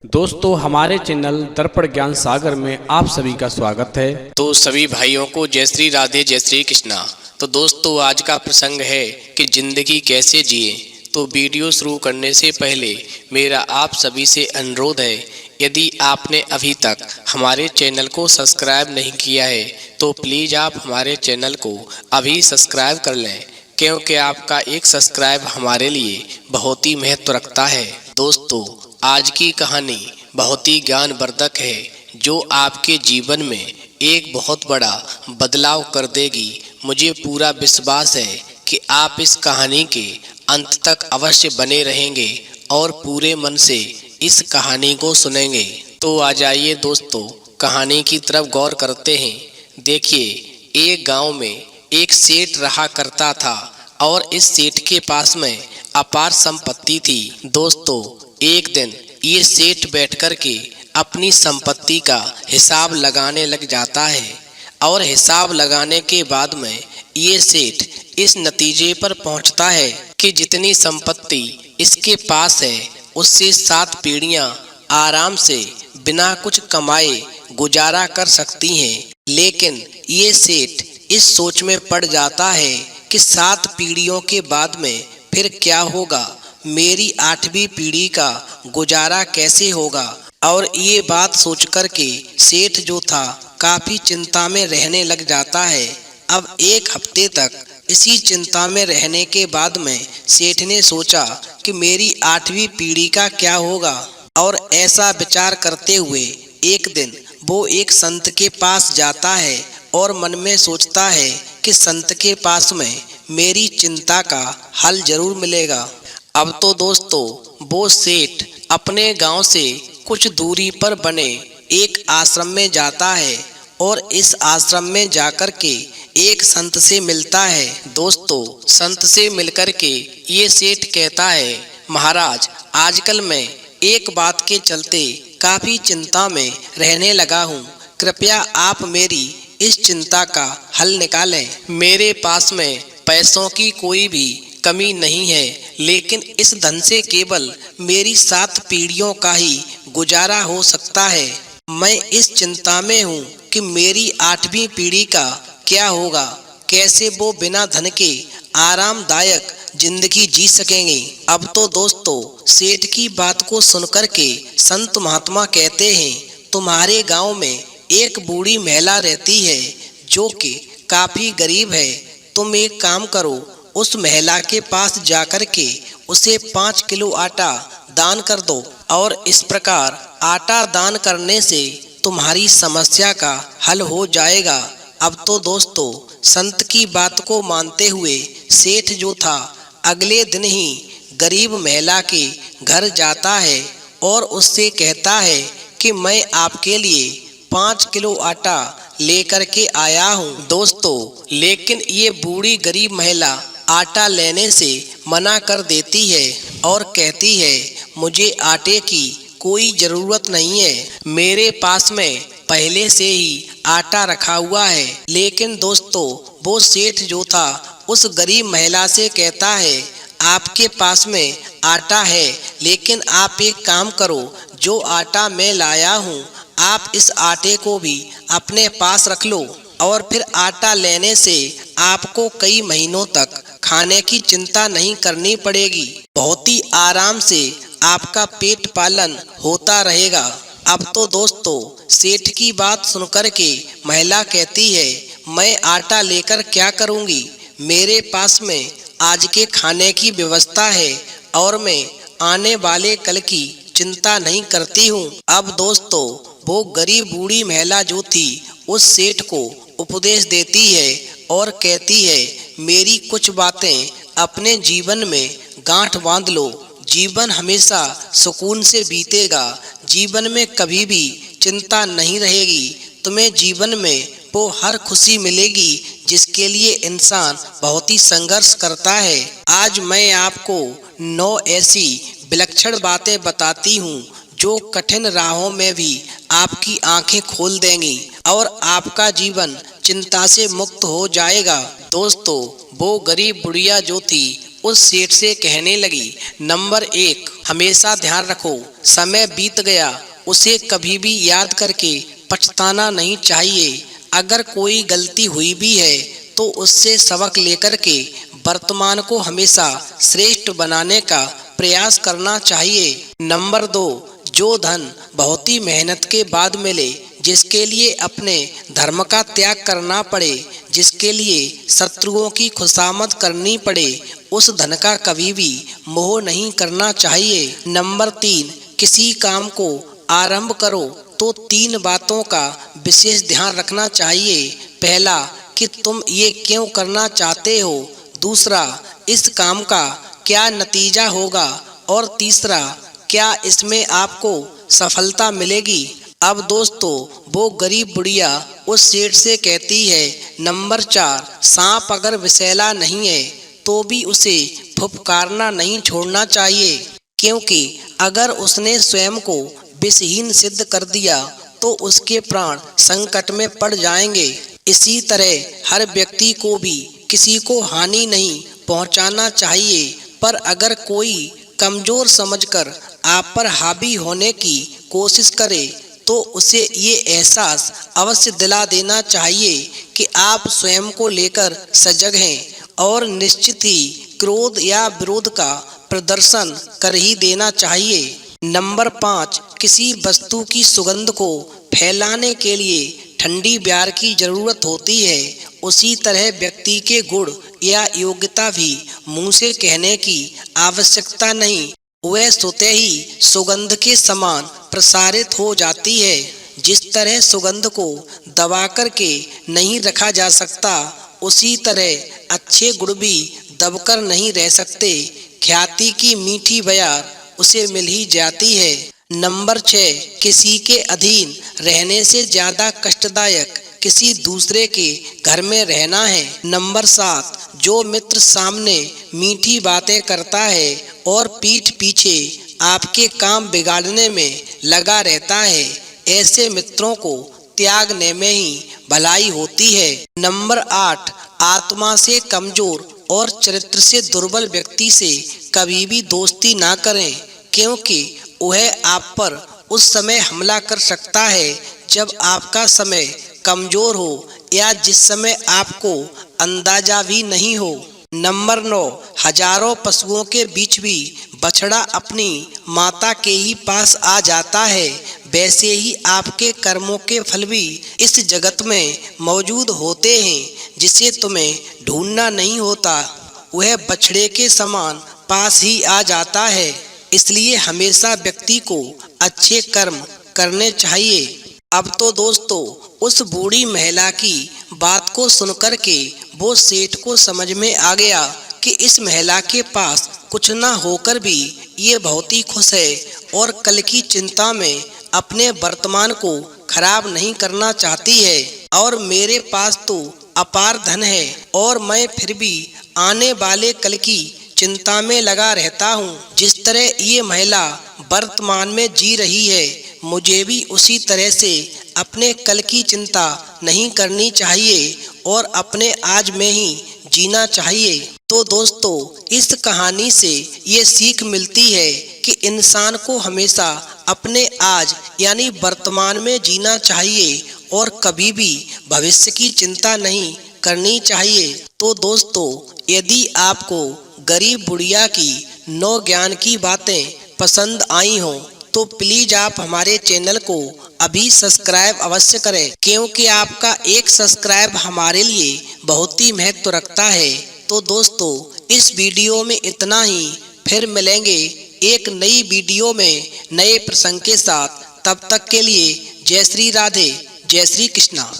दोस्तों हमारे चैनल दर्पण ज्ञान सागर में आप सभी का स्वागत है। तो सभी भाइयों को जय श्री राधे जय श्री कृष्णा। तो दोस्तों आज का प्रसंग है कि जिंदगी कैसे जिए। तो वीडियो शुरू करने से पहले मेरा आप सभी से अनुरोध है, यदि आपने अभी तक हमारे चैनल को सब्सक्राइब नहीं किया है तो प्लीज़ आप हमारे चैनल को अभी सब्सक्राइब कर लें, क्योंकि आपका एक सब्सक्राइब हमारे लिए बहुत ही महत्व रखता है। दोस्तों आज की कहानी बहुत ही ज्ञानवर्धक है, जो आपके जीवन में एक बहुत बड़ा बदलाव कर देगी। मुझे पूरा विश्वास है कि आप इस कहानी के अंत तक अवश्य बने रहेंगे और पूरे मन से इस कहानी को सुनेंगे। तो आ जाइए दोस्तों, कहानी की तरफ गौर करते हैं। देखिए, एक गांव में एक सेठ रहा करता था और इस सेठ के पास में अपार संपत्ति थी। दोस्तों एक दिन ये सेठ बैठ कर के अपनी संपत्ति का हिसाब लगाने लग जाता है और हिसाब लगाने के बाद में ये सेठ इस नतीजे पर पहुंचता है कि जितनी संपत्ति इसके पास है उससे 7 पीढ़ियां आराम से बिना कुछ कमाए गुजारा कर सकती हैं। लेकिन ये सेठ इस सोच में पड़ जाता है कि 7 पीढ़ियों के बाद में फिर क्या होगा, मेरी 8वीं पीढ़ी का गुजारा कैसे होगा। और ये बात सोच कर के सेठ जो था काफी चिंता में रहने लग जाता है। अब एक हफ्ते तक इसी चिंता में रहने के बाद में सेठ ने सोचा कि मेरी 8वीं पीढ़ी का क्या होगा। और ऐसा विचार करते हुए एक दिन वो एक संत के पास जाता है और मन में सोचता है कि संत के पास में मेरी चिंता का हल जरूर मिलेगा। अब तो दोस्तों वो सेठ अपने गांव से कुछ दूरी पर बने एक आश्रम में जाता है और इस आश्रम में जाकर के एक संत से मिलता है। दोस्तों संत से मिलकर के ये सेठ कहता है, महाराज आजकल मैं एक बात के चलते काफी चिंता में रहने लगा हूँ, कृपया आप मेरी इस चिंता का हल निकालें। मेरे पास में पैसों की कोई भी कमी नहीं है, लेकिन इस धन से केवल मेरी 7 पीढ़ियों का ही गुजारा हो सकता है। मैं इस चिंता में हूँ कि मेरी 8वीं पीढ़ी का क्या होगा, कैसे वो बिना धन के आरामदायक जिंदगी जी सकेंगे। अब तो दोस्तों सेठ की बात को सुनकर के संत महात्मा कहते हैं, तुम्हारे गांव में एक बूढ़ी महिला रहती है जो कि काफी गरीब है। तुम एक काम करो, उस महिला के पास जाकर के उसे 5 किलो आटा दान कर दो और इस प्रकार आटा दान करने से तुम्हारी समस्या का हल हो जाएगा। अब तो दोस्तों संत की बात को मानते हुए सेठ जो था अगले दिन ही गरीब महिला के घर जाता है और उससे कहता है कि मैं आपके लिए 5 किलो आटा लेकर के आया हूँ। दोस्तों लेकिन ये बूढ़ी गरीब महिला आटा लेने से मना कर देती है और कहती है, मुझे आटे की कोई ज़रूरत नहीं है, मेरे पास में पहले से ही आटा रखा हुआ है। लेकिन दोस्तों वो सेठ जो था उस गरीब महिला से कहता है, आपके पास में आटा है, लेकिन आप एक काम करो, जो आटा मैं लाया हूँ आप इस आटे को भी अपने पास रख लो और फिर आटा लेने से आपको कई महीनों तक खाने की चिंता नहीं करनी पड़ेगी, बहुत ही आराम से आपका पेट पालन होता रहेगा। अब तो दोस्तों सेठ की बात सुनकर के महिला कहती है, मैं आटा लेकर क्या करूंगी, मेरे पास में आज के खाने की व्यवस्था है और मैं आने वाले कल की चिंता नहीं करती हूँ। अब दोस्तों वो गरीब बूढ़ी महिला जो थी उस सेठ को उपदेश देती है और कहती है, मेरी कुछ बातें अपने जीवन में गांठ बांध लो, जीवन हमेशा सुकून से बीतेगा, जीवन में कभी भी चिंता नहीं रहेगी, तुम्हें जीवन में वो हर खुशी मिलेगी जिसके लिए इंसान बहुत ही संघर्ष करता है। आज मैं आपको 9 ऐसी विलक्षण बातें बताती हूँ जो कठिन राहों में भी आपकी आंखें खोल देंगी और आपका जीवन चिंता से मुक्त हो जाएगा। दोस्तों वो गरीब बुढ़िया जो थी उस सेठ से कहने लगी, नंबर 1, हमेशा ध्यान रखो, समय बीत गया उसे कभी भी याद करके पछताना नहीं चाहिए। अगर कोई गलती हुई भी है तो उससे सबक लेकर के वर्तमान को हमेशा श्रेष्ठ बनाने का प्रयास करना चाहिए। नंबर 2, जो धन बहुत ही मेहनत के बाद मिले, जिसके लिए अपने धर्म का त्याग करना पड़े, जिसके लिए शत्रुओं की खुशामद करनी पड़े, उस धन का कभी भी मोह नहीं करना चाहिए। नंबर 3, किसी काम को आरंभ करो तो 3 बातों का विशेष ध्यान रखना चाहिए। पहला, कि तुम ये क्यों करना चाहते हो। दूसरा, इस काम का क्या नतीजा होगा। और तीसरा, क्या इसमें आपको सफलता मिलेगी। अब दोस्तों, वो गरीब बुढ़िया उस सेठ से कहती है, नंबर 4, सांप अगर विषैला नहीं है तो भी उसे फुफकारना नहीं छोड़ना चाहिए, क्योंकि अगर उसने स्वयं को विषहीन सिद्ध कर दिया तो उसके प्राण संकट में पड़ जाएंगे। इसी तरह हर व्यक्ति को भी किसी को हानि नहीं पहुंचाना चाहिए, पर अगर कोई कमजोर समझकर आप पर हावी होने की कोशिश करे तो उसे ये एहसास अवश्य दिला देना चाहिए कि आप स्वयं को लेकर सजग हैं और निश्चित ही क्रोध या विरोध का प्रदर्शन कर ही देना चाहिए। नंबर 5, किसी वस्तु की सुगंध को फैलाने के लिए ठंडी ब्यार की जरूरत होती है, उसी तरह व्यक्ति के गुण या योग्यता भी मुंह से कहने की आवश्यकता नहीं, वह स्वतः ही सुगंध के समान प्रसारित हो जाती है। जिस तरह सुगंध को दबा करके नहीं रखा जा सकता, उसी तरह अच्छे गुण भी दबकर नहीं रह सकते। ख्याति की मीठी बयार उसे मिल ही जाती है। नंबर 6, किसी के अधीन रहने से ज्यादा कष्टदायक किसी दूसरे के घर में रहना है। नंबर 7, जो मित्र सामने मीठी बातें करता है और पीठ पीछे आपके काम बिगाड़ने में लगा रहता है, ऐसे मित्रों को त्यागने में ही भलाई होती है। नंबर 8, आत्मा से कमजोर और चरित्र से दुर्बल व्यक्ति से कभी भी दोस्ती ना करें, क्योंकि वह आप पर उस समय हमला कर सकता है जब आपका समय कमजोर हो या जिस समय आपको अंदाजा भी नहीं हो। नंबर 9, हजारों पशुओं के बीच भी बछड़ा अपनी माता के ही पास आ जाता है, वैसे ही आपके कर्मों के फल भी इस जगत में मौजूद होते हैं, जिसे तुम्हें ढूंढना नहीं होता, वह बछड़े के समान पास ही आ जाता है। इसलिए हमेशा व्यक्ति को अच्छे कर्म करने चाहिए। अब तो दोस्तों, उस बूढ़ी महिला की बात को सुनकर के वो सेठ को समझ में आ गया कि इस महिला के पास कुछ ना होकर भी ये बहुत ही खुश है और कल की चिंता में अपने वर्तमान को खराब नहीं करना चाहती है। और मेरे पास तो अपार धन है और मैं फिर भी आने वाले कल की चिंता में लगा रहता हूँ। जिस तरह ये महिला वर्तमान में जी रही है, मुझे भी उसी तरह से अपने कल की चिंता नहीं करनी चाहिए और अपने आज में ही जीना चाहिए। तो दोस्तों, इस कहानी से ये सीख मिलती है कि इंसान को हमेशा अपने आज यानी वर्तमान में जीना चाहिए और कभी भी भविष्य की चिंता नहीं करनी चाहिए। तो दोस्तों, यदि आपको गरीब बुढ़िया की 9 ज्ञान की बातें पसंद आई हो तो प्लीज आप हमारे चैनल को अभी सब्सक्राइब अवश्य करें, क्योंकि आपका एक सब्सक्राइब हमारे लिए बहुत ही महत्व रखता है। तो दोस्तों, इस वीडियो में इतना ही, फिर मिलेंगे एक नई वीडियो में नए प्रसंग के साथ। तब तक के लिए जय श्री राधे, जय श्री कृष्णा।